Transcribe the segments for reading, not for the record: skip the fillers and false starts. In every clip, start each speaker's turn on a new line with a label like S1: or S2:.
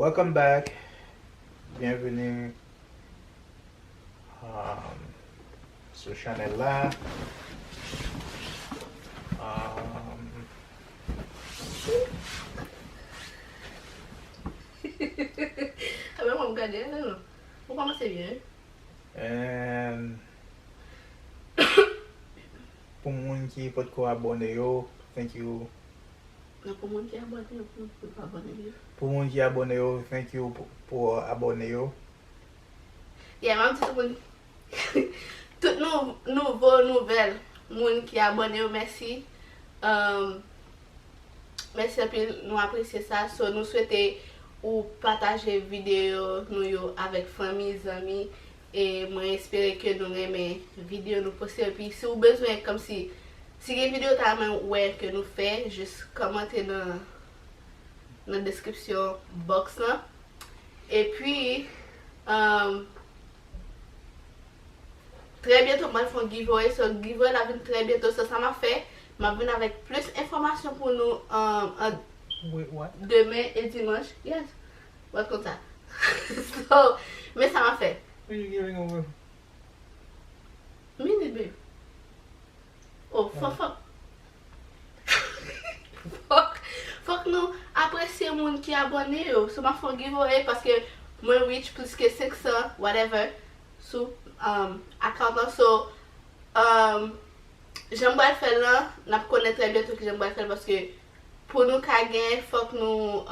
S1: Welcome back. Bienvenue sur channel là.
S2: Ah ben, on Gade, non. On commence bien.
S1: And pour moun qui peut ko abonné yo, thank you.
S2: Non, pour moi qui est abonné, pour pas abonner.
S1: Pour moun qui abonné yo, thank you pour abonné yo.
S2: Yeah, même si tout nouveau nouvelle, moun qui est abonné, merci. Merci puis nous apprécier ça. So, nous souhaitons ou partager vidéo nous yo avec famille, amis et moi espérer que nous aimons vidéo nous poster et puis si vous avez besoin comme si les vidéos ouais que nous fait juste commenter dans la description box là. Et puis très bientôt moi je fais un giveaway, so giveaway la vient très bientôt, ça m'a fait m'a venu avec plus d'informations pour nous
S1: Wait, what?
S2: demain et dimanche. Yes. What comme ça. So, mais ça m'a fait.
S1: What are you giving away?
S2: Mini babe. Oh, fuck nous apprécier les gens qui abonnent. So, m'a fait giveaway parce que moi reach plus que 500 whatever sur account là. So, j'aime bien le faire là. On connaît très bientôt que j'aime bien le faire parce que pour nous gagner, faut que nous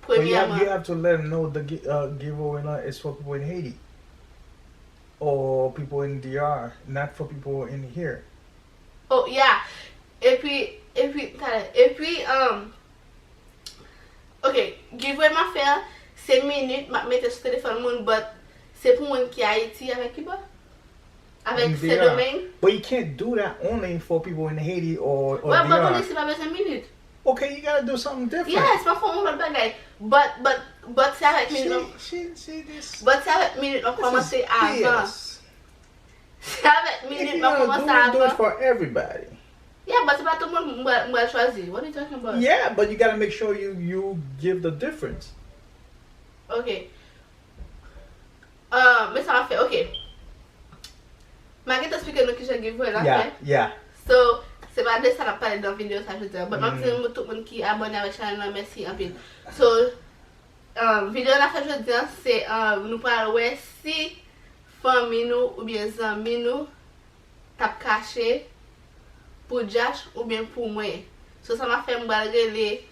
S2: premièrement.
S1: You have to let them know the giveaway is for people in Haiti or people in DR, not for people in here.
S2: Oh yeah. Et puis ok, giveaway m'a fait 5 minutes, m'a mettre sur téléphone moun, but c'est pour moun qui a Haïti avec qui ba? Avec ces domaines.
S1: But you can't do that only for people in Haiti or
S2: Ouais,
S1: DR.
S2: mais on c'est pas besoin de minutes.
S1: Okay, you gotta do something different.
S2: Yes, ma femme on bagay. But c'est avec minutes.
S1: See this.
S2: But c'est avec minutes on commence avant. C'est avec minutes on commence
S1: Do it
S2: avant.
S1: for everybody.
S2: Yeah, but c'est pas tout le monde m'a choisi. What are you talking about?
S1: Yeah, but you gotta make sure you give the difference.
S2: Ok. Mais ça m'a fait, ok. Ma vais t'expliquer nous qui j'ai giveaway là.
S1: Yeah.
S2: So, c'est pas de ça qu'on parle dans la vidéo, ça je veux dire. Mais même si tout le monde qui est abonné avec la chaîne, merci un peu. So, vidéo là, ça je veux dire, c'est nous parlons si famille nous ou bien amis nous tap caché pour Josh ou bien pour moi. So, ça m'a fait me regarder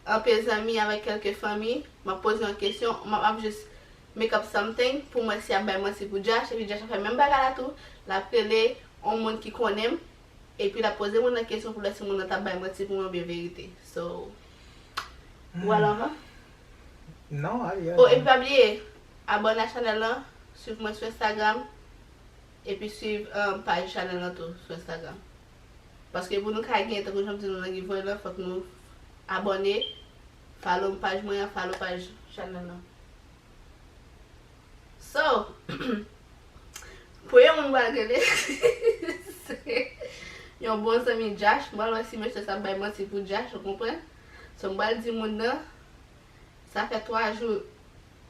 S2: un peu d'amis avec quelques familles, m'a posé une question, m'a juste make up something pour moi si moi c'est pour Josh et puis Josh a fait même bagarre tout, la appelé un monde qui connaît et puis la poser une question pour laisser mon ta moi c'est pour moi bien vérité. So voilà.
S1: Non,
S2: Oh et puis pas oublier abonner à la chaîne là, suivre moi sur Instagram et puis suivre page channel là tout sur Instagram. Parce que pour nous gagner tant que j'aime dire dans giveaway là, faut que nous abonner, follow page moi, follow page channel là. So, pour yon va regarder, yon bon ami Josh, moi aussi monsieur ça bail moi c'est pour Josh, vous comprenez? So moi dit mon nom, ça fait 3 jours.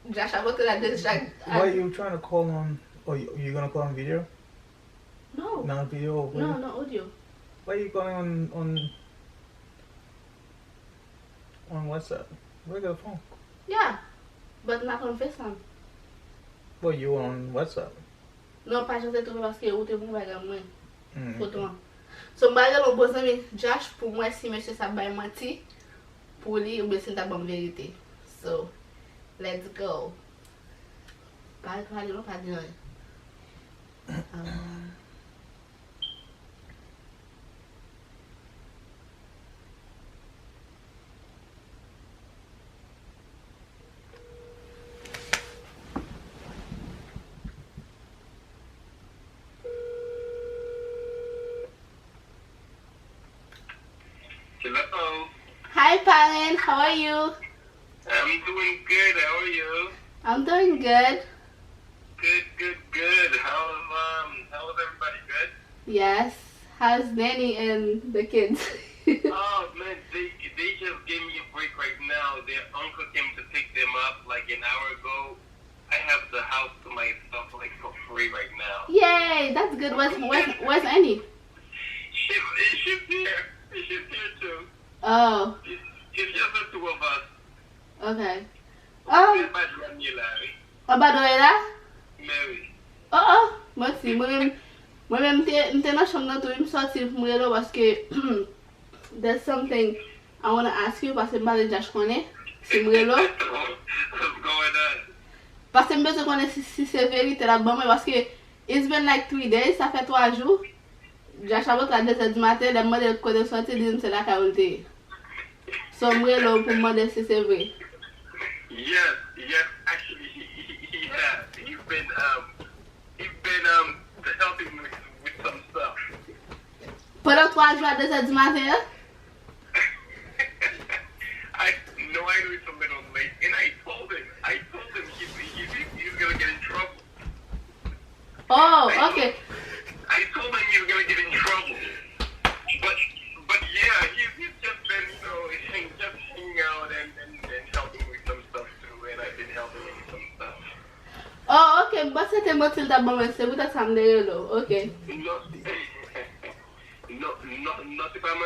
S2: Josh a voté la deuxième chaque.
S1: What are you trying to call on? Oh, you gonna call on video?
S2: No.
S1: Not video.
S2: No, audio.
S1: Why are you calling on WhatsApp? Regular phone.
S2: Yeah, but not on FaceTime.
S1: Well, you on WhatsApp.
S2: Non, pas je sais trouver parce que où t'es bon bagarre moi. Photo. So bagarre le bon ami Josh pour moi si monsieur ça bail menti pour lui ou bien c'est ta bonne vérité. So, let's go. Pas dire.
S3: Hello.
S2: Hi, Palin. How are you?
S3: I'm doing good. How are you?
S2: I'm doing good.
S3: Good. How's everybody? Good?
S2: Yes. How's Nanny and the kids?
S3: Oh man, they just gave me a break right now. Their uncle came to pick them up like an hour ago. I have the house to myself like for free right now.
S2: Yay, that's good. Where's Annie?
S3: She's here. She's here too.
S2: Oh.
S3: It's just the two of us.
S2: Okay.
S3: Abadouye
S2: là?
S3: Mary.
S2: Oh, merci. Moi-même, j'étais dans la chambre tout, je me sorti pour moi là parce que there's something I want to ask you parce que moi déjà je connais. C'est moi là.
S3: What's going on?
S2: Parce que je me connais si c'est vérité là-bas, mais parce que it's been like 3 days, ça fait 3 jours. J'ai acheté à 2h du matin, les modèles de côté sorti, disent c'est la qualité. So moi là pour demander si c'est vrai.
S3: Yes, actually, he has. He's been helping me with some stuff.
S2: Pendant 3 jours à 2h du matin?
S3: I know it's a little late, and I told him he's gonna get in trouble.
S2: Oh, okay.
S3: I told him he was gonna get in trouble. But yeah, he's just been, just hanging out and helping with some stuff too, and I've been helping him with some stuff.
S2: Oh, okay. But c'était moi qui t'a bon, c'est vous t'as samedi là. Okay.
S3: Not if I'm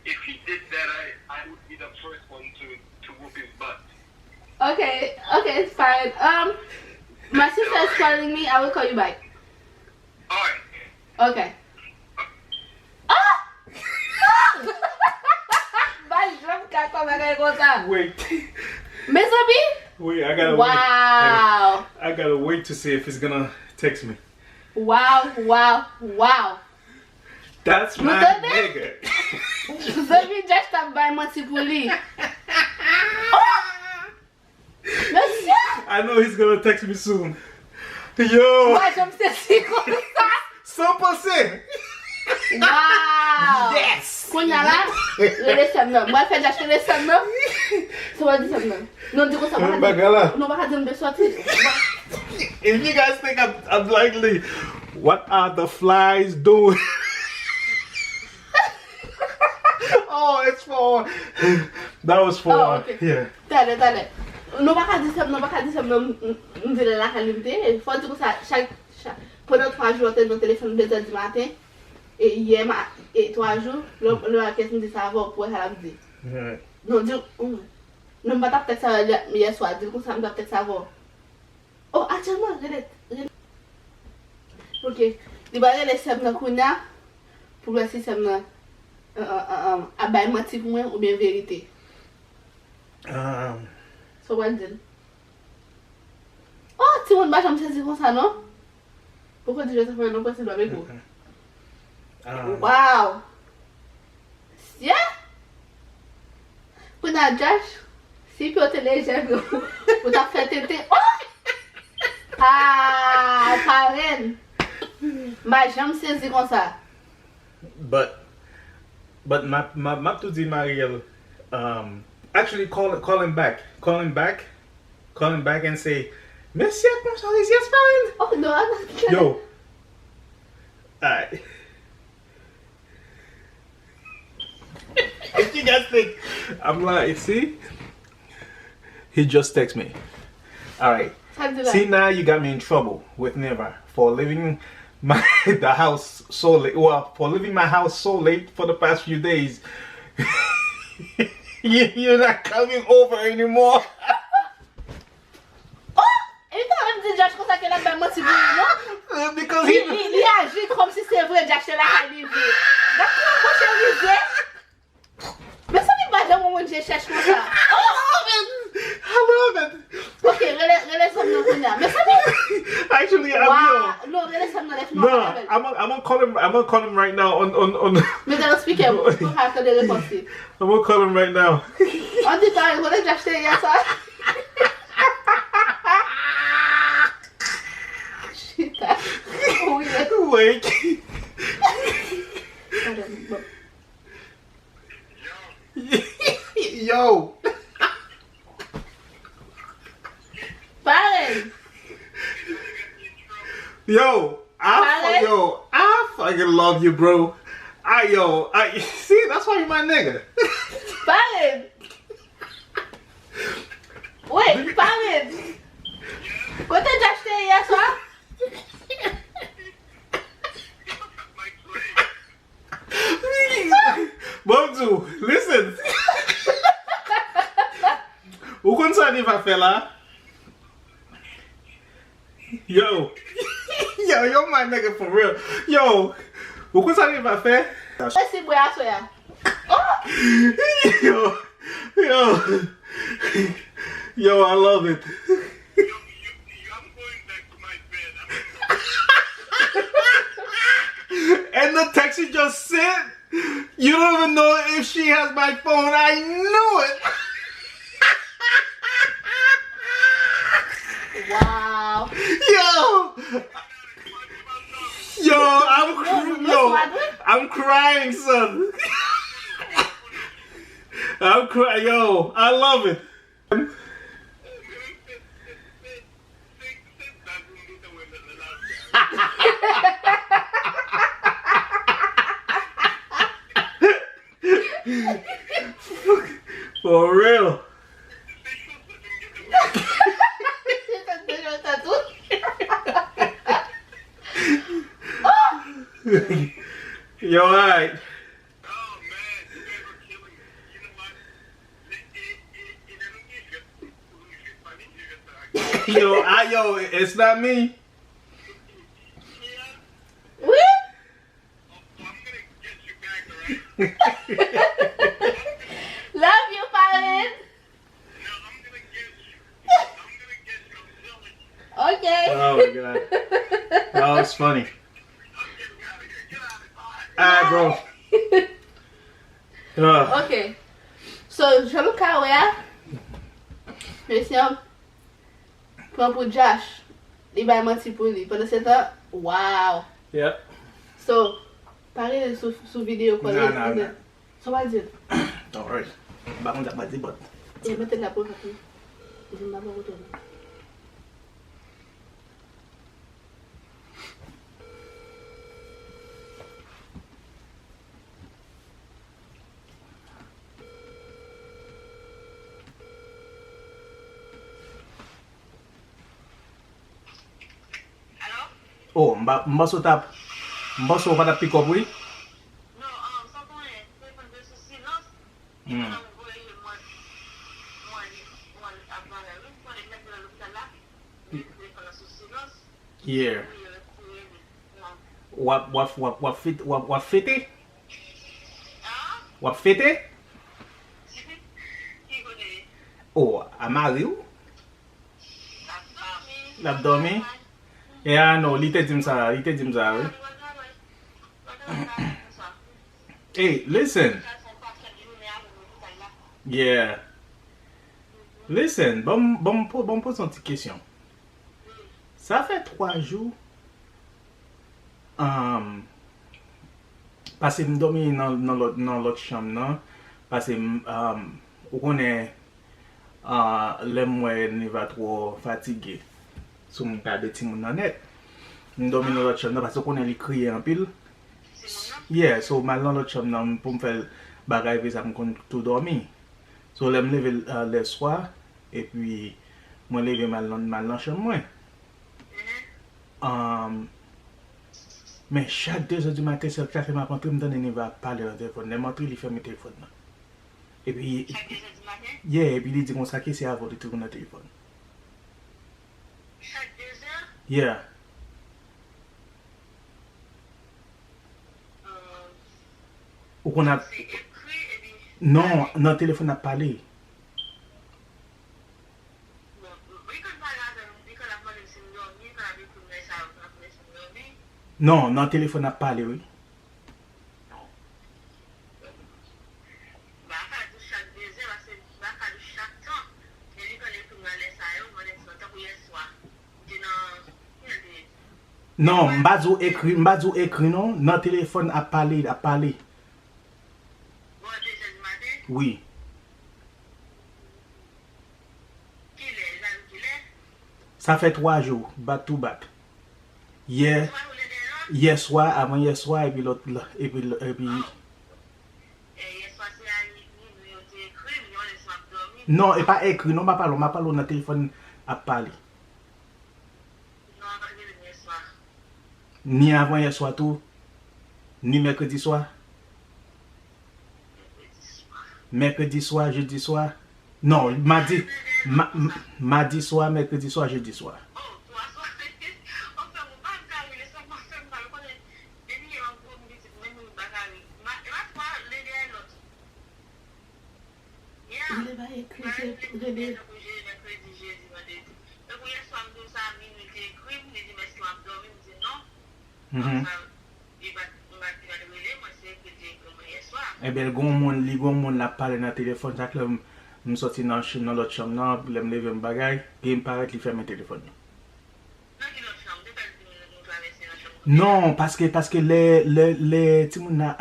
S3: if he did that, I would be the first one to whoop his butt.
S2: Okay, it's fine. My sister is calling me. I will call you back.
S3: Alright.
S2: Okay. Ah!
S1: Wait.
S2: Miss Abby?
S1: Wait, I gotta
S2: Wow.
S1: wait. I gotta wait to see if he's gonna text me.
S2: Wow.
S1: That's my nigga.
S2: Zabi just a buy money pour lui. Monsieur!
S1: I know he's gonna text me soon. Yo!
S2: Moi, je me suis comme ça.
S1: 100%!
S2: Wow!
S1: Yes!
S2: Qu'on y a là, le septembre. Moi, j'ai acheté le septembre. C'est quoi le septembre? Non, du coup, ça va. Non, pas dire de sortir.
S1: If you guys think I'm likely, what are the flies doing? Oh, it's for. That was for.
S2: Oh, okay.
S1: Yeah.
S2: Dale. Non, pas dire septembre, on veut la qualité. Il faut dire ça, pendant 3 jours, on a le téléphone 2h du matin. Et hier, et 3 jours, le question de savoir pour elle dire. Non, dis, non, pas peut-être ça hier soir, dis qu'on ça me peut-être savoir. Oh, actuellement, Renette. Ok, il va aller septembre Kounia pour voir si septembre a bail menti pour moi ou bien vérité. So what then? Oh, tu m'as pas jamais saisi comme ça, non? Pourquoi tu veux ça faire non pas c'est avec vous? Wow! Yeah? Pour la Josh, si tu as téléchargé, vous t'as fait tété. Oh! Ah, parraine! Ma jambe saisie comme ça.
S1: But ma tout dit Marielle, actually call him back and say, Monsieur Konsa is yes fine.
S2: Oh no, I'm not.
S1: Yo. Alright. If you guys think I'm like, see? He just texted me. Alright. See, now you got me in trouble with Neva for leaving the house so late. Well, for leaving my house so late for the past few days. You're not coming over anymore. Because he
S2: agit comme si c'est vrai d'acheter la qualité. D'accord, mon cher Rizye. Mais ça n'est pas dans mon moment que je cherche comme ça.
S1: I love it.
S2: Ok, relaisse-moi là. Mais ça n'est.
S1: Actually,
S2: non, relaisse-moi là.
S1: No, I'm gonna call him. I'm gonna call him right now on.
S2: Mais dans le speaker, pour faire des réponses.
S1: I'm gonna call him right now.
S2: On dit pas, on va acheter hier ça.
S1: Wait. Yo.
S2: Parrain.
S1: Yo, I fucking love you, bro. See, that's why you're my nigga.
S2: Parrain. Wait, Paris. What did Josh say hier soir?
S1: Bonjour, listen. Ou kon sa ni va fe la? Yo. Yo, my nigga for real. Yo. Ou kon sa ni va fe?
S2: Esse braço é. Oh!
S1: Yo, I love it.
S3: I'm going back to my bed.
S1: And the text she just sent, you don't even know if she has my phone. I knew it.
S2: Wow.
S1: I'm crying, son. I'm crying, yo. I love it. For real. Yo, alright.
S3: Oh man, you guys are killing me. You know what?
S1: Yo, it's not me.
S2: Oui?
S3: I'm gonna get you back, alright?
S2: Love you, Paris.
S3: No, I'm gonna get you. I'm gonna get you. I'm
S2: Okay.
S1: Oh my god. That was funny. Alright, bro.
S2: Okay. So, Jean-Luc Kawea, Monsieur, prend pour Josh. Il va mentir pour lui. Pendant ce temps, wow.
S1: Yep.
S2: So, parlez sous vidéo.
S1: Nah.
S2: So, what is it?
S1: Don't worry. Bakon tak mati but.
S2: Et mettez la pause après. Je ne vais pas retourner.
S1: Oh, mba so tap. Mba so pa pick up oui?
S3: No, ça qu'on est, c'est pas de souci, non?
S1: Yeah. What fete? What fete? Oh, a mari ou? Lap dormi? Yeah, no, li te dim sa, oui. Hey, listen. Yeah. Listen, bon pose une petite question. Ça fait 3 jours. Parce que je dormi dans l'autre chambre, non? Parce que on connaît le mois ne va trop fatigué. Sur mon père de Timon net. Je dormi dans l'autre chambre parce qu'on est crié en pile. Yeah, so mal dans l'autre chambre pour me faire bagaille ça me tout dormi. So je me lever le soir et puis moi lever mal dans chambre moi. Mais chaque 2 heures du matin, c'est le café m'a rentré, me donne va parler au téléphone. Il montre, il fait mes téléphones. Et puis, yeah, et puis il dit qu'on s'est c'est avant de tourner le téléphone.
S3: Chaque 2 heures?
S1: Yeah. Ou qu'on a.
S3: C'est écrit et puis.
S1: Non, notre téléphone n'a parlé. Non, notre téléphone n'a parlé, oui. Non, m'bazou écrit non, notre téléphone a parlé. Oui. Ça fait 3 jours, back to back. Hier soir, avant hier soir, et puis l'autre, et puis. Non, et pas écrit, non, m'a parlé dans téléphone à parler. Ni avant hier soir tout, ni mercredi soir. Mercredi soir, jeudi soir. Non, mardi soir, mercredi soir, jeudi soir. Eh bien, le grand monde l'a parlé dans le téléphone, ça que je sorti dans l'autre chambre, je me lever un bagage, et il me paraît qu'il ferme le téléphone. Non, parce que les petits gens ont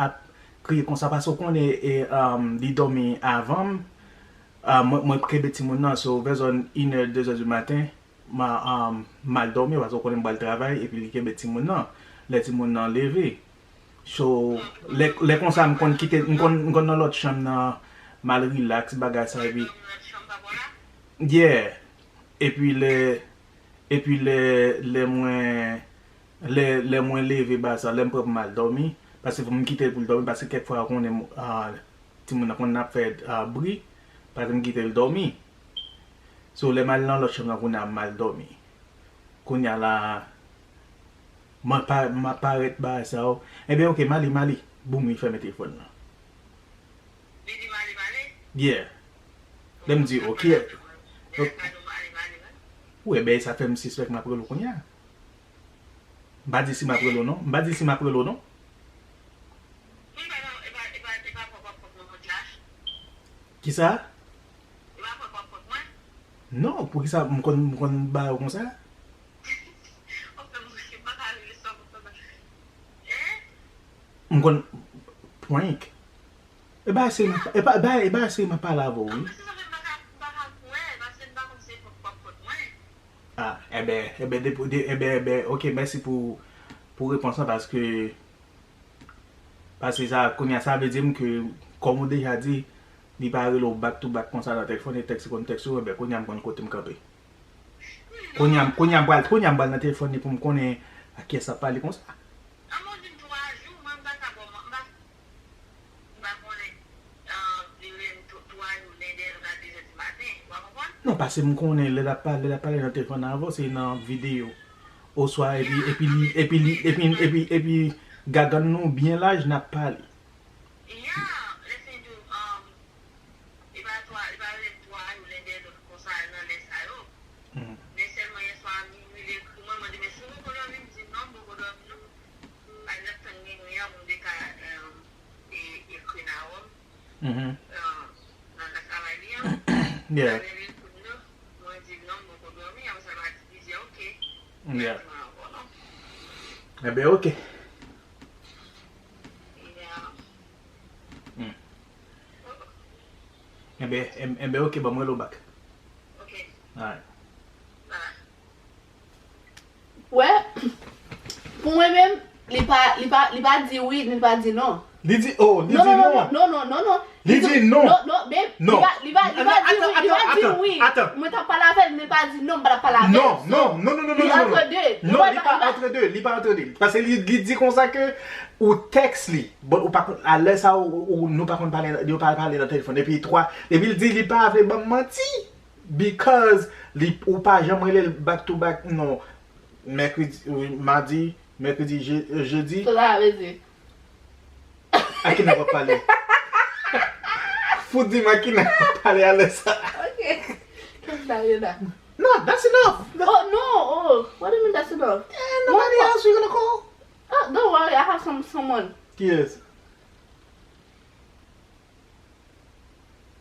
S1: crié comme ça, parce qu'on est dormi avant. Moi, je suis petit gens, so vers 1h, 2h du matin, mal dormi, parce qu'on est le travail, et puis les petits gens, les petits gens ont levé. So, les comme ça, je quitte dans l'autre chambre, mal relax, bagage ça, et puis. Yeah. Et puis les moins levés, bah ça, les peu mal dormi, parce que faut me quitter pour dormir, parce que quelquefois on est, on a fait bruit, parce que me quitter le dormir. So, les mal dans l'autre chambre, on a mal dormi. Qu'on y a là. Ma paraît bah ça. Eh bien ok, Mali, boum, il fait mes téléphones là. Yeah. Là me dit ok. Oui, ben ça fait me suspect ma prelo qu'on y a. M'ba dit si ma prelo non. Qui ça? Non, pour qui ça m'kon ba comme ça? M'kon point. E ba c'est ma parle avant oui. Ah, ok, merci pour répondre ça parce que ça, ça veut dire que, comme on déjà dit, il parle au back to back comme ça dans le téléphone et texte, et bien, qu'on y a un côté me camper. Qu'on y a dans le téléphone pour me connaître à qui ça parle comme ça. Non, parce que je connais les parler dans le téléphone avant, c'est dans la vidéo. Au soir, et puis, Gason nous bien là, je n'ai pas parlé. Yeah. Yeah. Eh bien, ok. Eh bien, ok, bah, moi, le bac.
S2: Ok.
S1: Alright.
S2: Ouais. Pour moi-même, il pas dit oui, il pas dit non.
S1: Il dit non.
S2: Non.
S1: Il dit non.
S2: Non, mais
S1: non.
S2: Il va dire oui.
S1: Attends.
S2: Mais t'as pas la veille, mais pas dit non, pas la veille.
S1: Non.
S2: Il entre deux.
S1: Non, il pas entre deux. Parce qu'il dit comme ça que ou texte li, bon ou pas à l'aise ça ou nous pas parler dans le téléphone et puis il dit il pas avec menti because ou pas jamais le back to back non mercredi mardi mercredi jeudi.
S2: Ça veut dire.
S1: À qui n'a pas parlé? Faut dire à qui n'a pas parlé à l'aise ça.
S2: Ok. Qu'est-ce que ça là?
S1: No, that's enough.
S2: Oh no! Oh, what do you mean that's enough?
S1: Nobody else you're gonna call?
S2: Oh, don't worry, I have someone.
S1: Yes.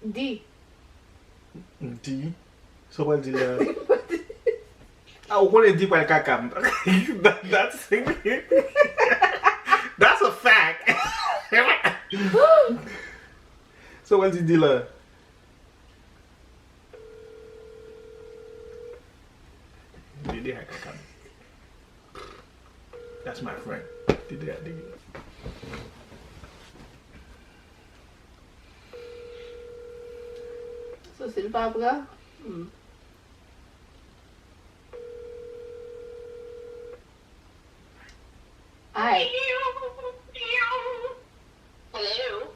S2: D.
S1: D. So what did I want to do by caca. That's a fact. So what did you That's my friend. Did that dig it?
S2: So c'est le pas bras. Hi.
S4: Hello.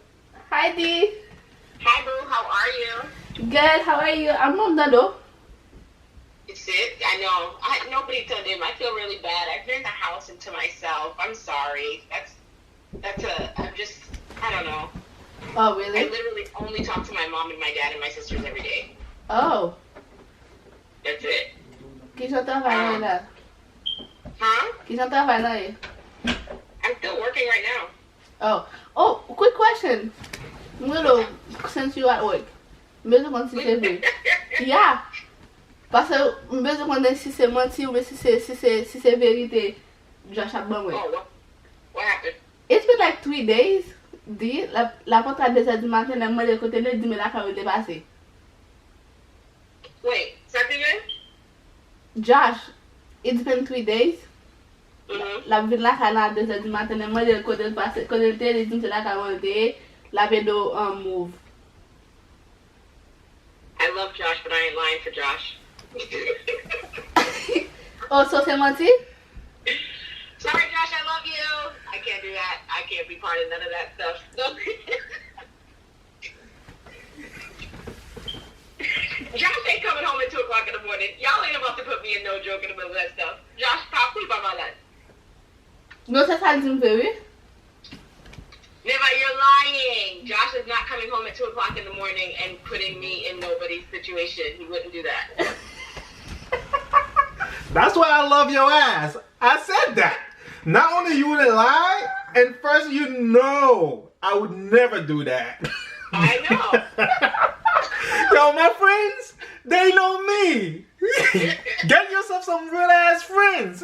S2: Hi Dee.
S4: Hi Boo, how are you?
S2: Good, how are you? I'm on the door.
S4: It's it? I know. Nobody told him. I feel really bad. I've been in the house and to myself. I'm sorry. I don't know.
S2: Oh, really?
S4: I literally only talk to my mom and my dad and my sisters every day.
S2: Oh.
S4: That's it.
S2: Qui sont travaillés là?
S4: Huh?
S2: Qui sont travaillés là?
S4: I'm still working right now.
S2: Oh, quick question. Milo, since you at work, mbezo kon si c'est vrai. Yeah. Parce que mbezo kon si c'est menti ou si c'est vérité. Josh a bon way.
S4: Oh, what happened?
S2: It's been like 3 days. Di, la porte à 2h du matin, la m'a de côté le 10 000 la carrière est passée.
S4: Wait, something good?
S2: Josh, it's been 3 days.
S4: Mm-hmm.
S2: La vin la carrière à 2h du matin, la m'a de côté le passé, côté le 10 000 la carrière la vedo move.
S4: I love Josh, but I ain't lying for Josh.
S2: Oh, so c'est menti?
S4: Sorry, Josh, I love you. I can't do that. I can't be part of none of that stuff. Josh ain't coming home at 2 o'clock in the morning. Y'all ain't about to put me in no joke in the middle of that stuff. Josh, talk to me about my life.
S2: No, c'est ça le dit m'fait, oui?
S4: Never, you're lying. Josh is not coming home at 2 o'clock in the morning and putting me in nobody's situation. He wouldn't do that.
S1: That's why I love your ass. I said that. Not only you wouldn't lie, and first you know I would never do that.
S4: I know.
S1: Yo, my friends, they know me. Get yourself some real ass friends.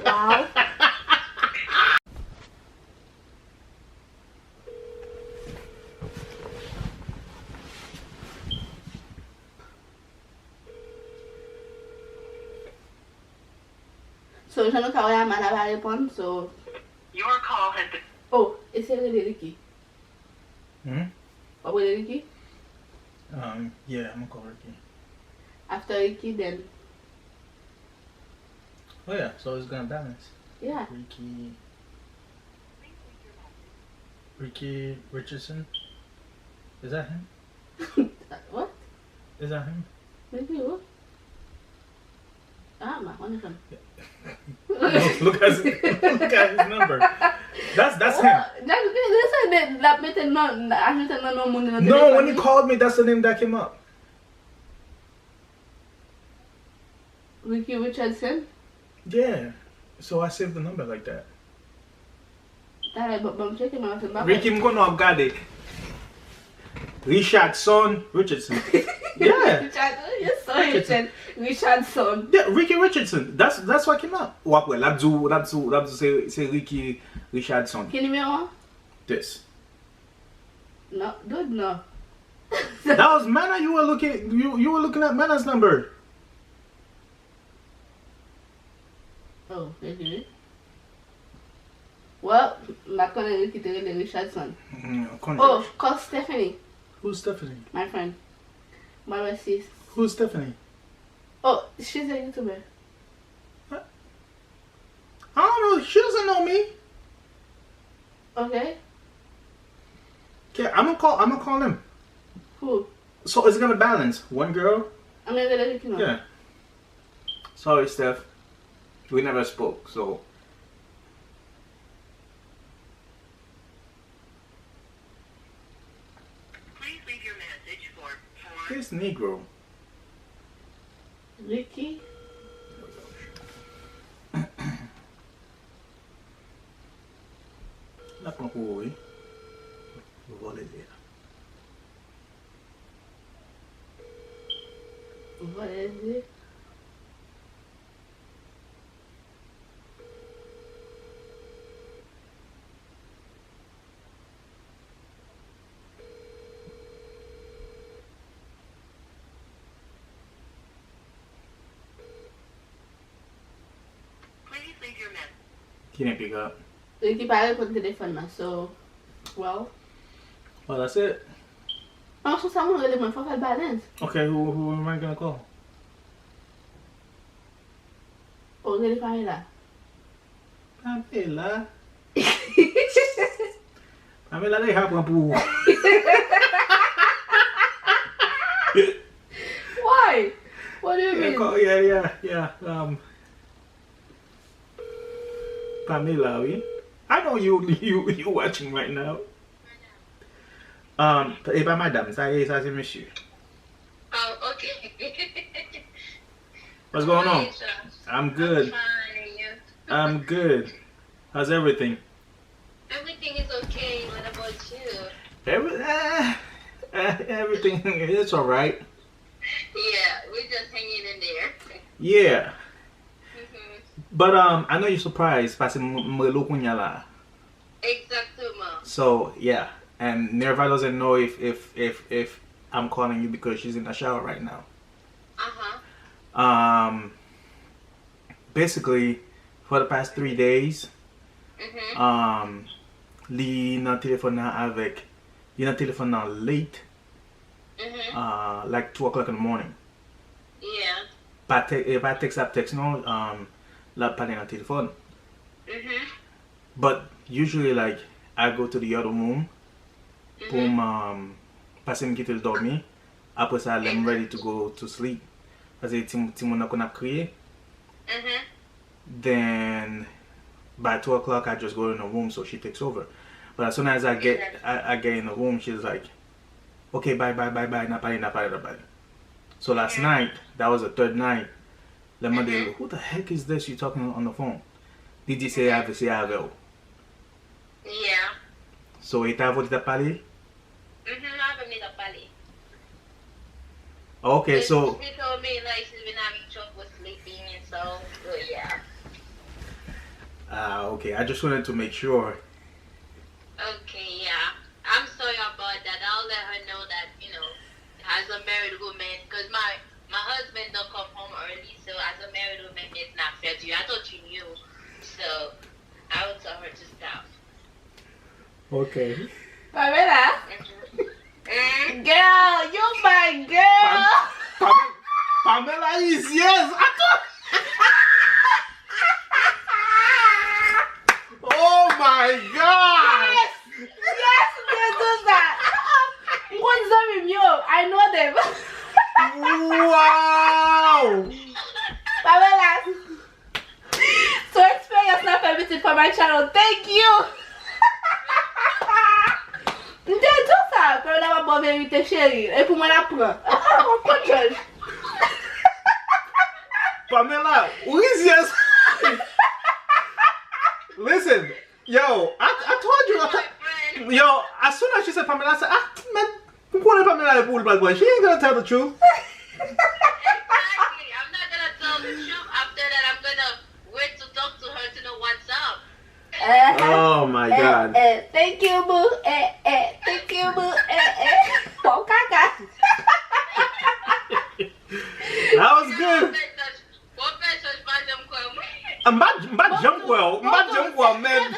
S2: Wow. So, je ne sais pas si elle va répondre, so...
S4: Your call has been...
S2: Oh, et c'est Ricky.
S1: Hmm?
S2: What with Ricky?
S1: Yeah, I'm gonna call Ricky.
S2: After Ricky, then...
S1: Oh yeah, so it's gonna balance.
S2: Yeah.
S1: Ricky Richardson. Is that him?
S2: What?
S1: Is that him?
S2: Ricky who? Ah, ma, on est comme...
S1: Look at his number. That's him. No, when he called me, that's the name that came up.
S2: Ricky Richardson?
S1: Yeah. So I saved the number like that. Ricky, I'm going to Gade. Richardson Richardson. Yeah.
S2: Richardson.
S1: Yeah, Ricky Richardson. That's what came up. What well, l'abdou say Ricky Richardson.
S2: Quel numéro?
S1: This.
S2: No, dude, no.
S1: That was Mana. You were looking at Mana's number.
S2: Oh, really? Well, ma connais Ricky de Richardson. Oh, call Stephanie.
S1: Who's Stephanie?
S2: My friend. My sis.
S1: Who's Stephanie?
S2: Oh, she's a YouTuber.
S1: What? I don't know. She doesn't know me.
S2: Okay.
S1: Okay, I'm gonna call him.
S2: Who?
S1: So it's gonna balance. One girl.
S2: I'm gonna let Ricky know.
S1: Yeah. Sorry, Steph. We never spoke, so.
S4: Please leave your message for...
S1: This Negro.
S2: Ricky?
S1: La prend pour oui. Voilà.
S2: Voilà.
S4: Please leave your message.
S1: He didn't pick up.
S2: Ricky parle pour le téléphone là, so... Well...
S1: Well, that's it.
S2: An sou sa moun rele mwen, fò fè balance.
S1: Okay, who am I gonna call?
S2: O, rele Pamela.
S1: Pamela? Pamela, they have one pou.
S2: Why? What do you mean?
S1: Yeah. Pamela, oui. I know you watching right now. Et pas madame, ça c'est monsieur.
S4: Oh, okay.
S1: What's going on?
S4: Hi, Josh.
S1: I'm good.
S4: I'm fine, and you?
S1: I'm good. How's everything?
S4: Everything is okay. What about you?
S1: Everything, it's alright.
S4: Yeah, we're just hanging in there.
S1: Yeah.
S4: Mm-hmm.
S1: But I know you're surprised parce que me kunya la.
S4: Exactement.
S1: So yeah, and Nerva doesn't know if I'm calling you because she's in the shower right now.
S4: Uh-huh.
S1: Basically, for the past 3 days,
S4: Mm-hmm.
S1: li nan téléphone nan avec, li nan téléphone nan late,
S4: Mm-hmm.
S1: like 2 o'clock in the morning.
S4: Yeah.
S1: If I text no, la pa nan téléphone.
S4: Mm-hmm.
S1: But usually like I go to the other room, pour passer me quitter le dormir. Après ça, I'm ready to go to sleep. Parce que ti moun nan kon ap kriye.
S4: Mm-hmm.
S1: Then by 2 o'clock I just go in the room so she takes over. But as soon as I get in the room, she's like, okay, bye, napali. So last night, that was the 3rd night. Le mande, who the heck is this you talking on the phone? Did you say ave?
S4: Yeah.
S1: So it a voté pali?
S4: Mm-hmm. I haven't made a pally.
S1: Okay, so
S4: She told me like she's been having trouble sleeping and so yeah.
S1: okay, I just wanted to make sure.
S4: Okay, yeah. I'm sorry about that. I'll let her know that, you know, as a married woman, because my husband don't come home early, so as a married woman, it's not fair to you. I thought you knew, so I will tell her to stop.
S1: Okay.
S2: Pamela?
S4: Mm-hmm.
S2: Girl, you my girl.
S1: Pamela is yes. I thought. Oh my God!
S2: Yes, they do that. What's up with you? I know them.
S1: Wow!
S2: Pamela. So experience not permitted for my channel. Thank you. They do ça. Pamela va boire vérité chérie. Et pour moi la prend. On contrôle.
S1: Pamela, who is yes? Listen, yo, I told you. Yo, as soon as she said Pamela, I said, man, Pamela, she ain't gonna tell the truth.
S4: Exactly. I'm not gonna tell the truth. After that, I'm gonna wait to talk to her to know what's up.
S1: Oh my God.
S2: Thank you, boo. Thank you, boo. Oh, caca.
S1: That was good. Mba jump well, man.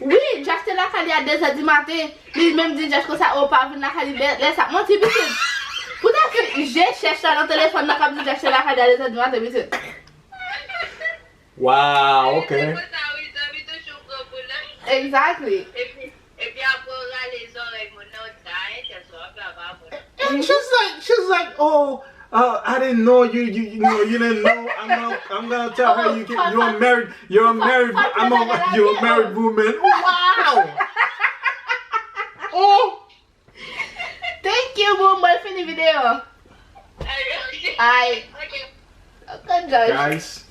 S2: Oui, j'ai acheté la Kali à 2h du matin. Lui même dit j'ai ça au pas venir la Kali laisse ça monter vite. Pourtant que j'ai cherché dans le téléphone n'a pas dit j'ai acheté la Kali à 2h du matin vite.
S1: Wow, okay.
S2: Exactly.
S4: Et puis après les oreilles mon
S1: And she's like, oh, I didn't know you didn't know. I'm gonna tell her you're a married woman. Wow. Oh.
S2: Thank you, boom. But finish video. Okay,
S1: guys.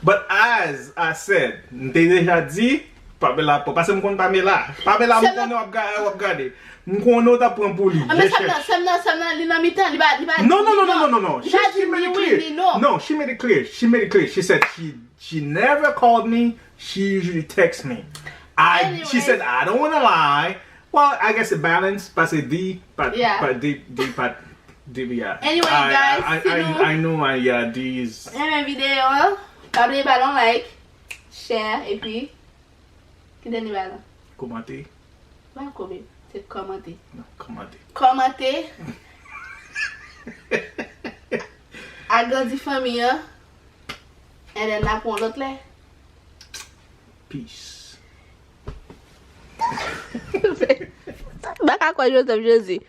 S1: But as I said, déjà dit, Pamela, parce que je connais Pamela. Pamela, je connais wap Gade. Je connais ta prend pour lui.
S2: Non.
S1: She made it clear. No, she made it clear. She said she never called me. She usually texts me. She said I don't want to lie. Well, I guess it balanced. But D. Yeah.
S2: Anyway, guys,
S1: I know my D's.
S2: Aimez la vidéo, n'oubliez pas de like, share et puis Ki deni ba la?
S1: Komante.
S2: Ba kobe? Se komante.
S1: Non, komante.
S2: Komante. Agrandi fami ya. And then la pon lot le.
S1: Peace.
S2: Baka kwa Joseph Josie.